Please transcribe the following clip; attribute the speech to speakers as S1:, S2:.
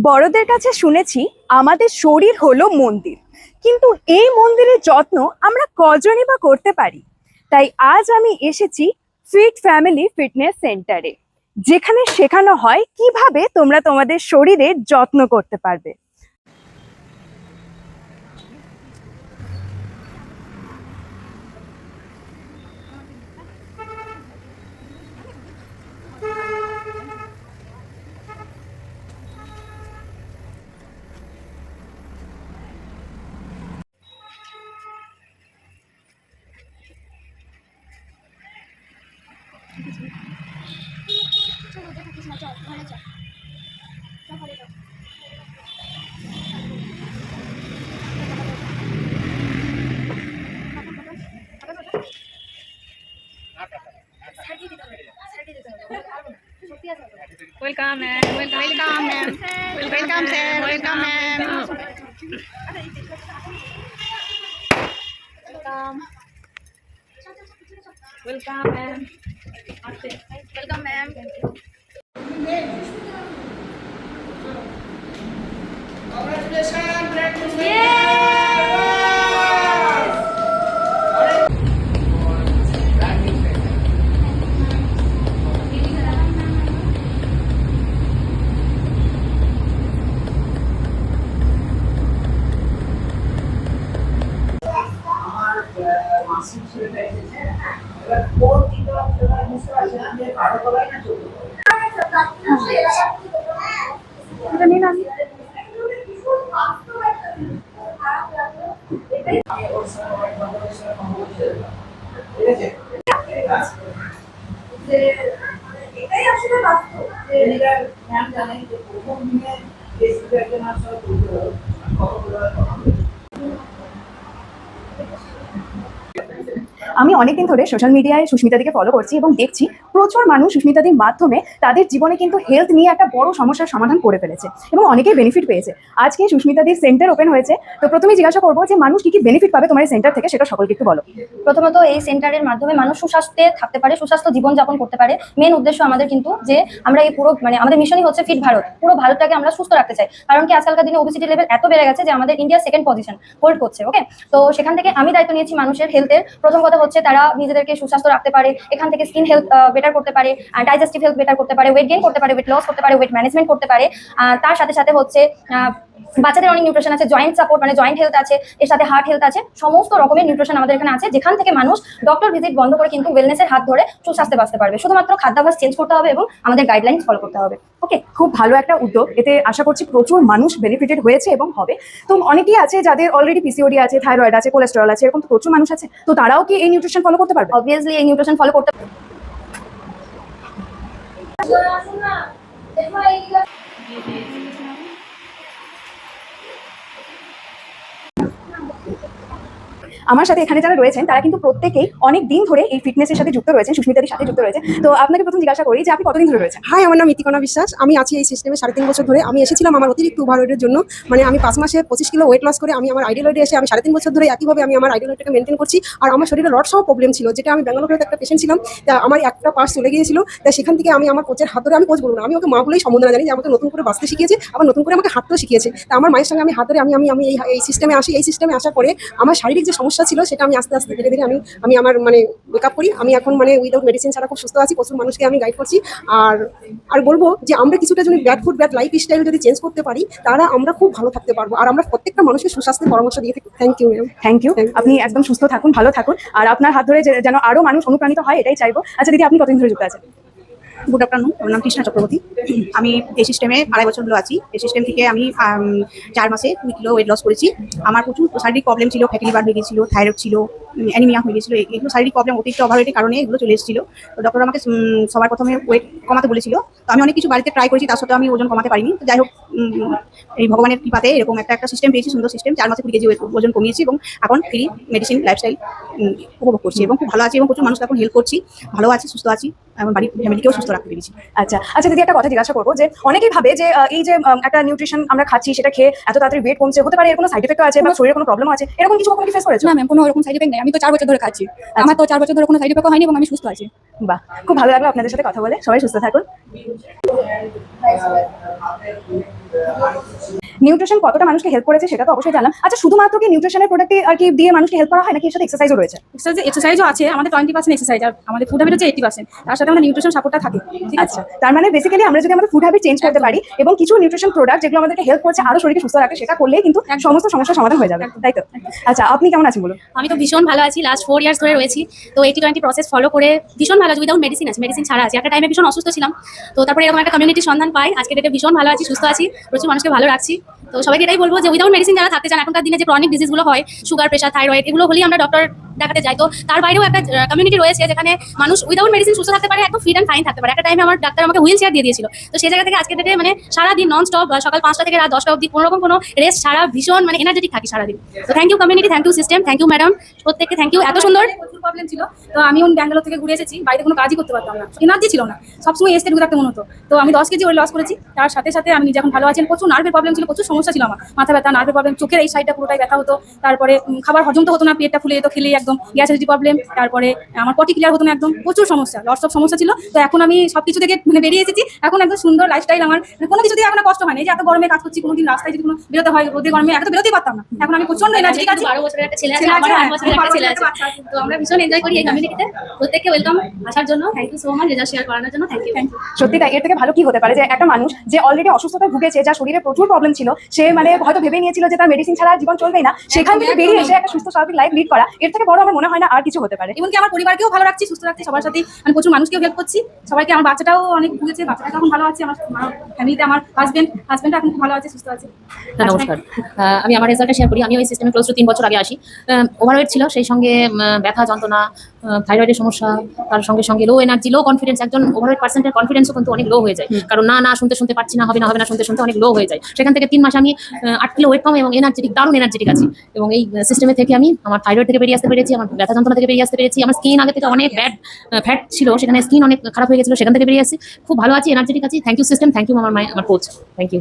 S1: বড়দের কাছে শুনেছি আমাদের শরীর হলো মন্দির, কিন্তু এই মন্দিরের যত্ন আমরা কজনই বা করতে পারি। তাই আজ আমি এসেছি ফিট ফ্যামিলি ফিটনেস সেন্টারে, যেখানে শেখানো হয় কিভাবে তোমরা তোমাদের শরীরের যত্ন করতে পারবে।
S2: Welcome, ma'am. Welcome, ma'am. Welcome, sir. Welcome, ma'am. Welcome, ma'am. Welcome, ma'am.
S3: এটাই আসলে বাস্তব যে ম্যাম জানেন যে প্রথম দিনে একজন আসলে
S1: আমি অনেকদিন ধরে সোশ্যাল মিডিয়ায় সুস্মিতাদিকে ফলো করছি এবং দেখছি প্রচুর মানুষ সুস্মিতাদির মাধ্যমে তাদের জীবনে কিন্তু হেলথ নিয়ে একটা বড় সমস্যার সমাধান করে ফেলেছে এবং অনেকেই বেনিফিট পেয়েছে। আজকে সুস্মিতাদির সেন্টার ওপেন হয়েছে, তো প্রথমেই জিজ্ঞাসা করবো যে মানুষ কি কি বেনিফিট পাবে তোমার এই সেন্টার থেকে, সেটা সকলকে একটু বলো।
S4: প্রথমত এই সেন্টারের মাধ্যমে মানুষ সুস্বাস্থ্যে থাকতে পারে, সুস্বাস্থ্য জীবনযাপন করতে পারে। মেন উদ্দেশ্য আমাদের কিন্তু যে আমরা এই পুরো আমাদের মিশনই হচ্ছে ফিট ভারত, পুরো ভারতটাকে আমরা সুস্থ রাখতে চাই। কারণ কি আজকালকার দিনে ওবেসিটি লেভেল এত বেড়ে গেছে যে আমাদের ইন্ডিয়া সেকেন্ড পজিশন হোল্ড করছে। ওকে, তো সেখান থেকে আমি দায়িত্ব নিয়েছি মানুষের হেলথের। প্রথম কথা হচ্ছে তারা নিজেদেরকে সুস্বাস্থ্য রাখতে পারে, এখান থেকে স্কিন হেলথ বেটার করতে পারে, ডাইজেস্টিভ হেলথ বেটার করতে পারে, ওয়েট গেইন করতে পারে, ওয়েট লস করতে পারে, ওয়েট ম্যানেজমেন্ট করতে পারে। তার সাথে সাথে হচ্ছে বাচ্চাদের অনেক নিউট্রিশন আছে, জয়েন্ট সাপোর্ট জয়েন্ট হেলথ আছে, এর সাথে হার্ট হেলথ আছে। সমস্ত রকমের নিউট্রিশন আমাদের এখানে আছে, যেখান থেকে মানুষ ডক্টর ভিজিট বন্ধ করে কিন্তু ওয়েলনেসের হাত ধরে সুস্বাস্থ্যে বাঁচতে পারবে। শুধুমাত্র খাদ্যাভ্যাস চেঞ্জ করতে হবে এবং আমাদের গাইডলাইন ফলো করতে হবে।
S1: ওকে, খুব ভালো একটা উদ্যোগ, এতে আশা করছি প্রচুর মানুষ বেনিফিটেড হয়েছে এবং হবে। তো অনেকেই আছে যাদের অলরেডি পিসিওডি আছে, থাইরয়েড আছে, কোলেস্টেরল আছে, এরকম তো প্রচুর মানুষ আছে, তো তারাও কি এই নিউট্রিশন ফলো করতে পারবে?
S4: অবভিয়াসলি এই নিউট্রিশন ফলো করতে
S1: আমার সাথে এখানে যারা রয়েছেন তারা কিন্তু প্রত্যেকেই অনেক দিন ধরে এই ফিটনেসের সাথে যুক্ত রয়েছেন, সুস্মিতাদির সাথে যুক্ত রয়েছে। তো আপনাকে প্রথম জিজ্ঞাসা করি যে আপনি কতদিন ধরে রয়েছেন?
S5: হাই, আমার নাম ইতিকণা বিশ্বাস। আমি আছি এই সিস্টেমে 3.5 বছর ধরে। আমি এসেছিলাম আমার অতিরিক্ত ওভারওয়েটের জন্য। আমি 5 মাসে 25 কিলো ওয়েট লস করে আমি আমার আইডিয়াল ওয়েটে এসে আমি 3.5 বছর ধরে একইভাবে আমি আমার আইডিয়াল ওয়েটটাকে মেনটেন করছি। আর আমার শরীরে লটস অফ প্রবলেম ছিল, যেটা আমি ব্যাঙ্গালোরে একটা পেশেন্ট ছিলাম, তা আমার একটা পার্স চলে গিয়েছিল। তাই সেখান থেকে আমি আমার কোচের হাত ধরে, আমি কোচ বলবো না, আমি ওকে মা বলেই সম্বোধনা জানি, যে আমাকে নতুন করে বাঁচতে শিখিয়েছে, আবার নতুন করে আমাকে হাঁটতেও শিখিয়েছে। তা আমার মায়ের সঙ্গে আমি হাত ধরে আমি এই সিস্টেমে আসি। এই সিস্টেমে আসার পরে আমার শারীরিক যে সমস্যা ছিল সেটা আমি আস্তে আস্তে ধীরে ধীরে আমি আমার মেকআপ করি। আমি এখন উইদাউট মেডিসিন ছাড়া খুব সুস্থ আছি। প্রচুর মানুষকে আমি গাইড করছি। আর বলবো যে আমরা কিছুটা যদি bad food, bad life style যদি চেঞ্জ করতে পারি, তারা আমরা খুব ভালো থাকতে পারবো। আর আমরা প্রত্যেকটা মানুষকে সুস্বাস্থ্যের পরামর্শ দিয়ে থাকি। Thank you ma'am.
S1: Thank you, আপনি একদম সুস্থ থাকুন, ভালো থাকুন, আর আপনার হাত ধরে যেন আরো মানুষ অনুপ্রাণিত হয়, এটাই চাইবো। আচ্ছা দিদি, আপনি কতদিন ধরে যুক্ত আছেন?
S6: গুড আফটারনুন, আমার নাম কৃষ্ণা চক্রবর্তী। আমি এই সিস্টেমে 2.5 বছর হলো আছি। এই সিস্টেম থেকে আমি 4 মাসে 2 কিলো ওয়েট লস করেছি। আমার প্রচুর শারীরিক প্রবলেম ছিল, ফ্যাটি লিভার হয়ে গেছিলো, থাইরয়েড ছিল, অ্যানিমিয়া হয়ে গেছিলো। এগুলো শারীরিক প্রবলেম, অতিরিক্ত ওভারওয়েটের কারণে এগুলো চলে এসেছিলো। তো ডক্টর আমাকে সবার প্রথমে ওয়েট কমাতে বলেছিল। তো আমি অনেক কিছু বাড়িতে ট্রাই করেছি, তার সত্ত্বেও আমি ওজন কমাতে পারিনি। তো যাই হোক, এই ভগবানের কৃপাতে এরকম একটা সিস্টেম পেয়েছি, সুন্দর সিস্টেম। 4 মাসে 20 কেজি ওজন কমিয়েছি এবং এখন ফ্রি মেডিসিন লাইফস্টাইল উপভোগ করছি এবং খুব ভালো আছি এবং প্রচুর মানুষকে এখন হেল্প করছি। ভালো আছি, সুস্থ আছি, এবং বাড়ির ফ্যামিলিকেও সুস্থ রাখতে পেরেছি।
S1: আচ্ছা আচ্ছা দিদি, একটা কথা জিজ্ঞাসা করবো যে অনেকেই ভাবে যে এই যে একটা নিউট্রিশন আমরা খাচ্ছি, সেটা খেয়ে এত তাড়াতাড়ি ওয়েট কমছে, হতে পারে এর কোনো সাইড এফেক্ট আছে বা শরীরে কোনো প্রবলেম আছে, এরকম কিছু কখনো ফেস করেছো?
S6: না ম্যাম, কোনো এরকম সাইড এফেক্ট নেই।
S7: আমি তো 4 বছর ধরে খাচ্ছি, আমার তো 4 বছর ধরে কোনো সাইড এফেক্ট হয়নি এবং আমি সুস্থ আছি।
S1: বাহ, খুব ভালো লাগলো আপনাদের সাথে কথা বলে। সবাই সুস্থ থাকুন। নিউট্রিশন কতটা মানুষকে হেল্প করেছে সেটা তো অবশ্যই জানলাম। আচ্ছা, শুধুমাত্র কি নিউট্রিশনের প্রোডাক্টে আর কি দিয়ে মানুষকে হেল্প করা হয়, নাকি এর সাথে এক্সারসাইজও রয়েছে?
S7: এক্সারসাইজও আছে, আমাদের 20% এক্সারসাইজ আর আমাদের ফুড হ্যাবিট হচ্ছে 80%, তার সাথে আমাদের নিউট্রিশন সাপোর্টটা থাকে। ঠিক আছে,
S1: আচ্ছা, তার মানে বেসিক্যালি আমরা যদি আমাদের ফুড হ্যাবিট চেঞ্জ করতে পারি এবং কিছু নিউট্রিশন প্রোডাক্ট যেগুলো আমাদেরকে হেল্প করছে আরো শরীরকে সুস্থ রাখে, সেটা করলেই কিন্তু সমস্ত সমস্যার সমাধান হয়ে যাবে, তাই তো? আচ্ছা, আপনি কেমন আছেন বলুন?
S8: আমি তো ভীষণ ভালো আছি, লাস্ট 4 ইয়ার্স ধরে রয়েছি। তো 80-20 প্রসেস ফলো করে ভীষণ ভালো আছি, উইদাউট মেডিসিন আছে, মেডিসিন ছাড়া আছি। একটা টাইমে ভীষণ অসুস্থ ছিলাম, তো তারপরে এরকম একটা কমিউনিটির সন্ধান পাই। আজকে ডেটে ভীষণ ভালো আছি, সুস্থ আছি, প্রচুর মানুষকে ভালো রাখছি। তো সবাইকে এটাই বলবো যে উইদাউট মেডিসিন যারা থাকতে চান, এখনকার দিনে যে ক্রনিক ডিজিজগুলো হয়, সুগার, প্রেশার, থাইরয়েড, এগুলো হলেই আমরা ডক্টর দেখাতে যাই। তো তার বাইরেও একটা কমিউনিটি রয়েছে যেখানে মানুষ উইদাউট মেডিসিন সুস্থ থাকতে পারে, একদম ফিট অ্যান্ড ফাইন থাকতে পারে। একটা টাইমে আমার ডাক্তার আমাকে হুইল চেয়ার দিয়ে দিয়েছিল। তো সেই জায়গা থেকে আজকে ডেটে মানে সারাদিন নন স্টপ, সকাল 5টা থেকে রাত 10টা অবধি কোনো রকম কোনো রেস্ট ছাড়া ভীষণ মানে এনার্জেটিক থাকি সারাদিন। তো thank you community, thank you system, thank you madam, প্রত্যেককে থ্যাংক ইউ। এত সুন্দর
S7: প্রচুর প্রবলেম ছিল, তো আমি ব্যাঙ্গালোর থেকে ঘুরে এসেছি, বাইরে কোনো কাজই করতে পারতাম না, এনার্জি ছিল না, সবসময় এসে ঢুকে থাকতে মনে হতো। তো আমি 10 কেজি ওয়েট লস করেছি, তার সাথে সাথে আমি নিজে এখন ভালো আছি। প্রচুর নার্ভের প্রবলেম ছিল, প্রচুর সমস্যা ছিল আমার, মাথা ব্যথা, নার্ভের প্রবলেম, চোখের এই সাইডটা পুরোটাই ব্যথা হতো, তারপরে খাবার হজম তো হতো না, পেটটা ফুলে যেত খেলে, একদম গ্যাস অ্যাসিডিটি প্রবলেম, তারপরে আমার পটি ক্লিয়ার হতো না, একদম প্রচুর সমস্যা, লটস অফ সমস্যা ছিল। তো এখন আমি সবকিছু থেকে মানে বেরিয়ে এসেছি, এখন একদম সুন্দর লাইফস্টাইল আমার, মানে কোনো কিছু দিয়ে এখন কষ্ট হয় না। এই যে এত গরমে কাজ করছি, কোনোদিন রাস্তায় যদি কোনো বেরোতে হয়, রোদে গরমে এত বেরোতেই পারতাম না, এখন আমি প্রচন্ড এনার্জেটিক আছি।
S8: 12 বছরের একটা ছেলে আছে, আমার 8 বছরের একটা ছেলে আছে। তো আমরা ভীষণ এনজয় করি এই কমিউনিটিতে। প্রত্যেককে ওয়েলকাম আসার জন্য, thank you so much, result share করানোর জন্য থ্যাংক ইউ।
S1: সত্যি তাই, এর থেকে ভালো কি হতে পারে যে একটা মানুষ যে অলরেডি অসুস্থতায় ভুগেছে, যার শরীরে প্রচুর প্রবলেম ছিল, সে মানে হয়তো ভেবে নিয়েছিল যে তার মেডিসিন ছাড়া আর জীবন চলবেই না, সেখান থেকে বেরিয়ে এসে একটা সুস্থ স্বাভাবিক লাইফ লিড করা, এর থেকে বড় আমার মনে হয় না আর কিছু হতে পারে।
S7: এমনকি আমার পরিবারকেও ভালো রাখছি, সুস্থ রাখছি, সবার সাথে আমি প্রচুর মানুষকেও হেল্প করছি, সবাইকে। আমার বাচ্চাটাও অনেক ভুগেছে, বাচ্চাটা এখন ভালো আছে, আমার ফ্যামিলিতে আমার হাজবেন্ড এখন খুব ভালো আছে, সুস্থ আছে।
S8: নমস্কার, আমি আমার রেজাল্টটা শেয়ার করি। আমি ওই সিস্টেমে ক্লোজ টু 3 বছর আগে আসি। ওভারওয়েট ছিল, সেই সঙ্গে ব্যথা যন্ত্রণা, থাইরয়েডের সমস্যা, তার সঙ্গে সঙ্গে লো এনার্জি, লো কনফিডেন্স। একজন ওভারওয়েট পার্সেন্টের কনফিডেন্সও কিন্তু অনেক লো হয়ে যায়, কারণ না শুনতে পারছি না, হবে না শুনতে অনেক লো হয়ে যায়। সেখান থেকে 3 মাস আমি 8 কিলো ওয়েট কম এবং এনার্জেটিক, দারুণ এনার্জেটিক আছি। এবং এই সিস্টেমে থেকে আমি আমার থাইরয়েড থেকে বেরিয়ে আসতে পেরেছি, আমার ব্যথা যন্ত্রণা থেকে বেরিয়ে আসতে পেরেছি। আমার স্কিন আগে থেকে অনেক ব্যাড ফ্যাট ছিল, সেখানে স্কিন অনেক খারাপ হয়ে গেছিল, সেখান থেকে বেরিয়ে আসছি, খুব ভালো আছি, এনার্জেটিক আছি। Thank you system, thank you আমার কোচ, থ্যাংক ইউ।